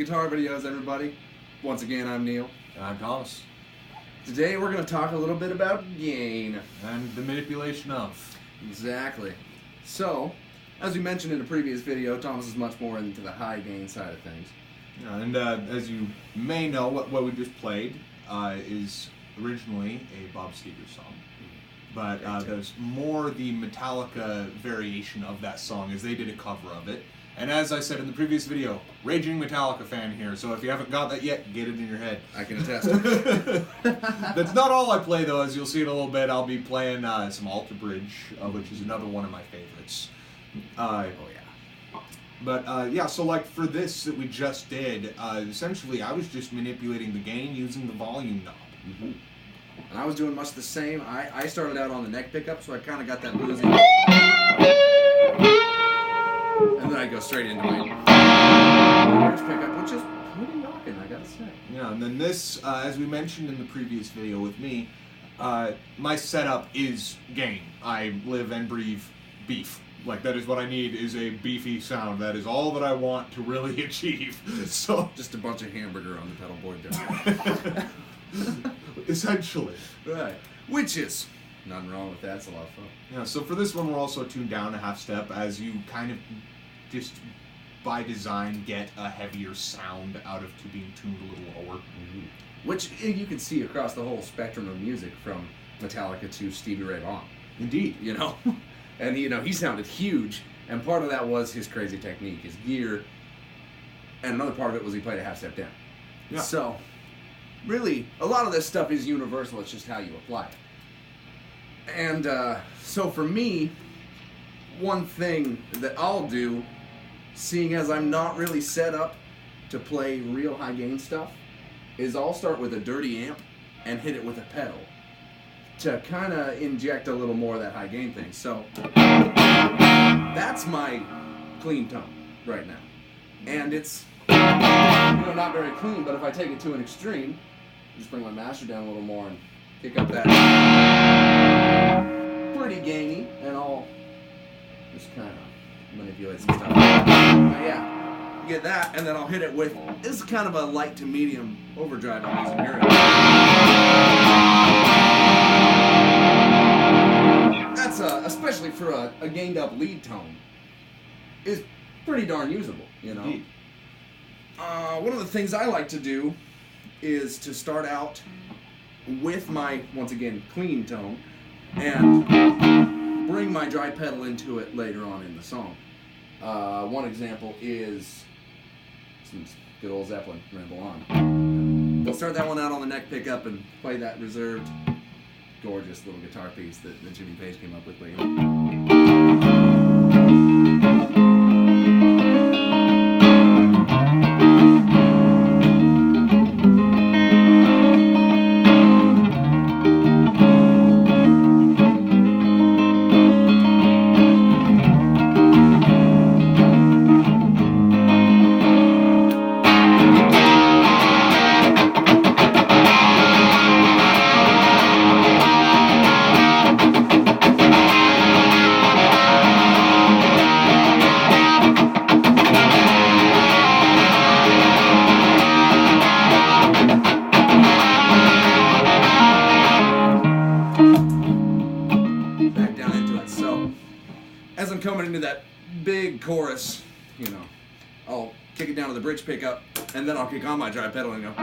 Guitar Videos, everybody. Once again, I'm Neil. And I'm Thomas. Today we're going to talk a little bit about gain. And the manipulation of. Exactly. So, as we mentioned in a previous video, Thomas is much more into the high gain side of things. Yeah, and as you may know, what we just played is originally a Bob Seger song. But there's more the Metallica variation of that song, as they did a cover of it. And as I said in the previous video, raging Metallica fan here, so if you haven't got that yet, get it in your head. I can attest. That's not all I play, though. As you'll see in a little bit, I'll be playing some Alter Bridge, which is another one of my favorites. Oh, yeah. But, yeah, so, like, for this that we just did, essentially I was just manipulating the gain using the volume knob. Mm-hmm. And I was doing much the same. I started out on the neck pickup, so I kind of got that bluesy. And then I go straight into my bridge pickup, which is pretty rocking, I gotta say. Yeah, and then this, as we mentioned in the previous video with me, my setup is gain. I live and breathe beef. Like, that is what I need, is a beefy sound. That is all that I want to really achieve. Just a bunch of hamburger on the pedal board there. Essentially. Right. Which is nothing wrong with that. It's a lot of fun. Yeah, so for this one, we're also tuned down a half step, as you kind of just by design get a heavier sound out of to being tuned a little lower. Mm-hmm. Which you can see across the whole spectrum of music, from Metallica to Stevie Ray Vaughan. Indeed. You know? And, you know, he sounded huge, and part of that was his crazy technique, his gear, and another part of it was he played a half step down. Yeah. So, really, a lot of this stuff is universal, it's just how you apply it. And so for me, one thing that I'll do, seeing as I'm not really set up to play real high gain stuff, is I'll start with a dirty amp and hit it with a pedal to kind of inject a little more of that high gain thing. So that's my clean tone right now. And it's, you know, not very clean, but if I take it to an extreme, just bring my master down a little more and kick up that pretty gainy, and I'll just kind of manipulate some stuff. But yeah, get that, and then I'll hit it with, this is kind of a light to medium overdrive I'm using here. That's, especially for a gained up lead tone, is pretty darn usable, you know. Indeed. One of the things I like to do is to start out with my, once again, clean tone, and bring my dry pedal into it later on in the song. One example is some good old Zeppelin, Ramble On. We'll start that one out on the neck pickup and play that reserved, gorgeous little guitar piece that Jimmy Page came up with later. As I'm coming into that big chorus, you know, I'll kick it down to the bridge pickup, and then I'll kick on my dry pedal and go. To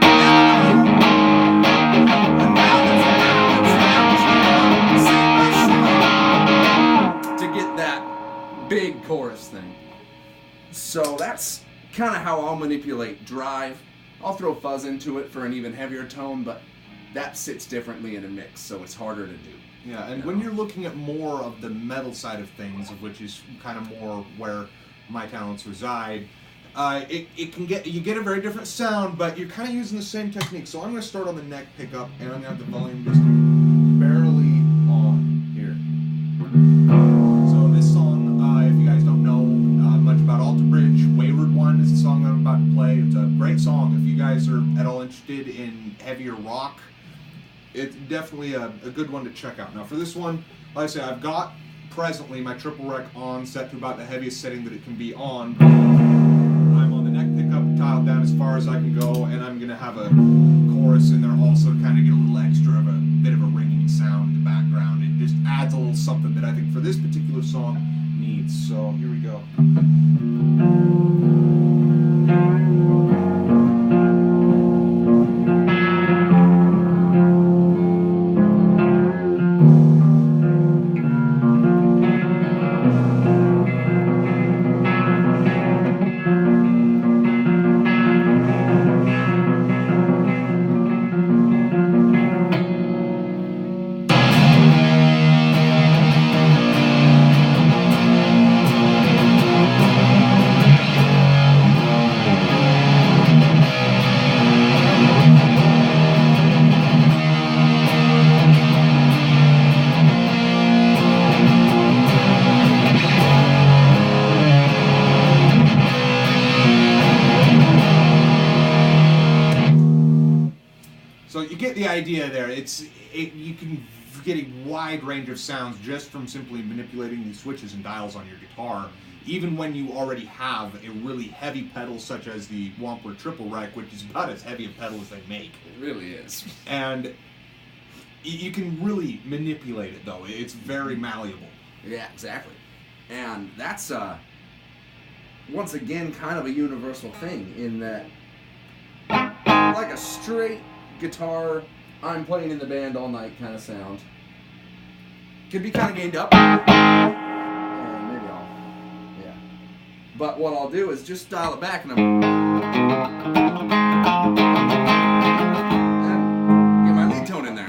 get that big chorus thing. So that's kind of how I'll manipulate drive. I'll throw fuzz into it for an even heavier tone, but that sits differently in a mix, so it's harder to do. Yeah, and when you're looking at more of the metal side of things, of which is kind of more where my talents reside, it can get, you get a very different sound, but you're kind of using the same technique. So I'm going to start on the neck pickup, and I'm going to have the volume just barely on here. So this song, if you guys don't know much about Alter Bridge, Wayward One is the song I'm about to play. It's a great song. If you guys are at all interested in heavier rock, it's definitely a good one to check out. Now for this one, like I say, I've got presently my triple rec on, set to about the heaviest setting that it can be on. I'm on the neck pickup dialed down as far as I can go, and I'm gonna have a chorus in there also to kind of get a little extra of a bit of a ringing sound in the background. It just adds a little something that I think for this particular song needs. So here we go. So you get the idea there. You can get a wide range of sounds just from simply manipulating these switches and dials on your guitar, even when you already have a really heavy pedal such as the Wampler Triple Rec, which is about as heavy a pedal as they make. It really is. And you can really manipulate it, though. It's very malleable. Yeah, exactly. And that's, once again, kind of a universal thing in that, like a straight guitar, I'm playing in the band all night kind of sound, could be kind of gained up. And maybe yeah. But what I'll do is just dial it back and get my lead tone in there.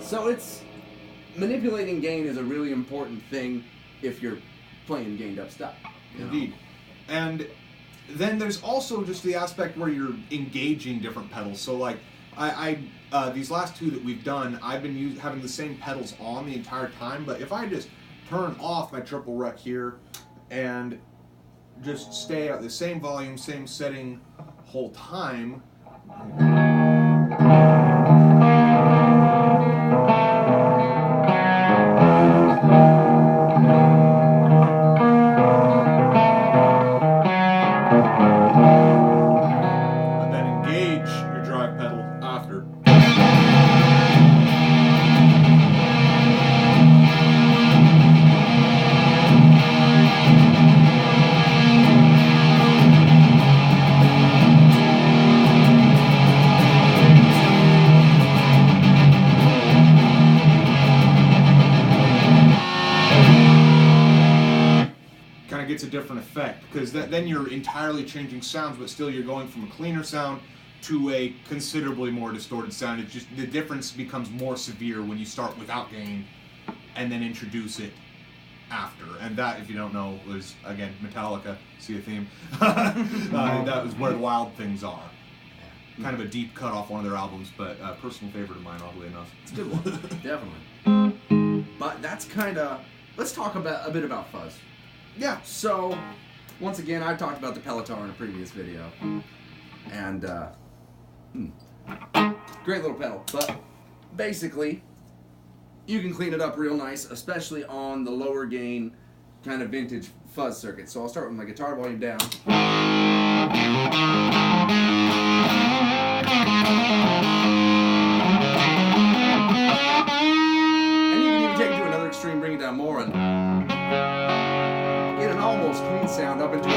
So it's manipulating gain is a really important thing if you're playing gained up stuff. Indeed. And then there's also just the aspect where you're engaging different pedals. So like these last two that we've done, I've been having the same pedals on the entire time, but if I just turn off my triple rec here and just stay at the same volume, same setting whole time, gets a different effect, because then you're entirely changing sounds, but still you're going from a cleaner sound to a considerably more distorted sound. It's just the difference becomes more severe when you start without gain and then introduce it after. And that, if you don't know, was again Metallica, see a theme. That was Where the Wild Things Are. Kind of a deep cut off one of their albums, but a personal favorite of mine, oddly enough. It's a good one, definitely. But that's kind of. Let's talk a bit about fuzz. Yeah. So, once again, I've talked about the Pelotar in a previous video, and great little pedal. But basically, you can clean it up real nice, especially on the lower gain kind of vintage fuzz circuit. So I'll start with my guitar volume down. And you can even take it to another extreme, bring it down more, and get an almost clean sound up into it.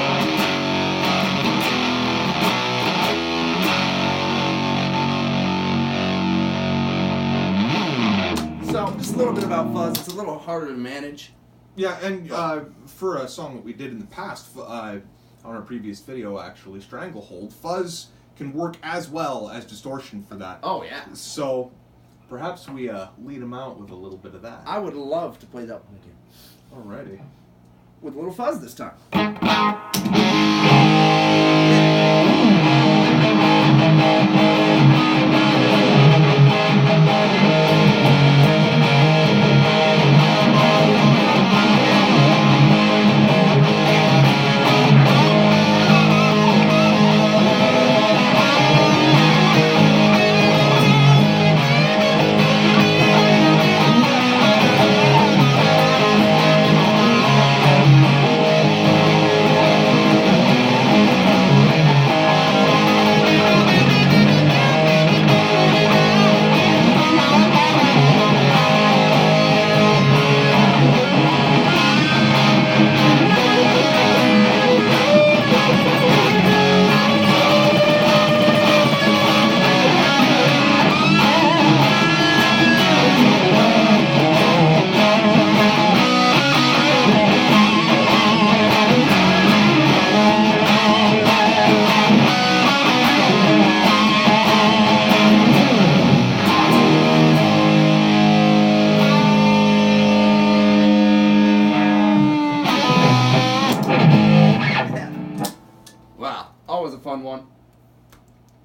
So, just a little bit about fuzz. It's a little harder to manage. Yeah, and for a song that we did in the past, on our previous video actually, Stranglehold, fuzz can work as well as distortion for that. Oh, yeah. So, perhaps we lead them out with a little bit of that. I would love to play that one again. Alrighty. With a little fuzz this time.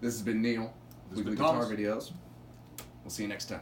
This has been Neil. This has Weekly been Guitar Thomas. Videos. We'll see you next time.